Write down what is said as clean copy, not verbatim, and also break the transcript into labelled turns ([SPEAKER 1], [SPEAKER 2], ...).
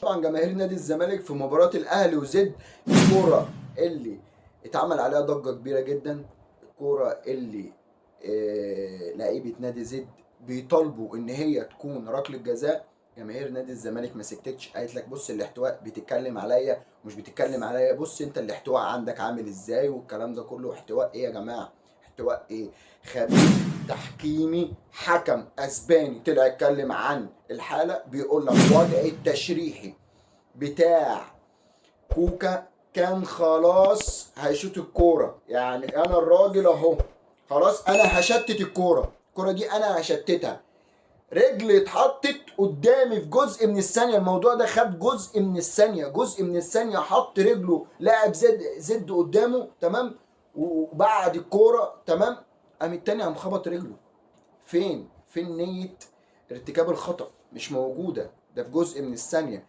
[SPEAKER 1] طبعا جماهير نادي الزمالك في مباراة الاهلي وزد، الكورة اللي اتعمل عليها ضجة كبيرة جدا، الكورة اللي لعيبة نادي زد بيطالبوا ان هي تكون ركلة جزاء. جماهير نادي الزمالك ما سكتتش، قالت لك بص الاحتواء بتتكلم عليا ومش بتتكلم عليا، بص انت الاحتواء عندك عامل ازاي والكلام ده كله. احتواء ايه يا جماعة؟ احتواء ايه؟ خبير تحكيمي حكم اسباني طلع اتكلم عن الحالة، بيقول لك وضع التشريحي بتاع كوكا كان خلاص هيشوط الكوره. يعني انا الراجل اهو خلاص انا هشتت الكوره دي انا هشتتها، رجلي اتحطت قدامي في جزء من الثانيه، الموضوع ده خد جزء من الثانيه، جزء من الثانيه حط رجله لاعب زد قدامه تمام، وبعد الكوره تمام قام التاني قام خبط رجله. فين نيه ارتكاب الخطأ؟ مش موجوده، ده في جزء من الثانيه.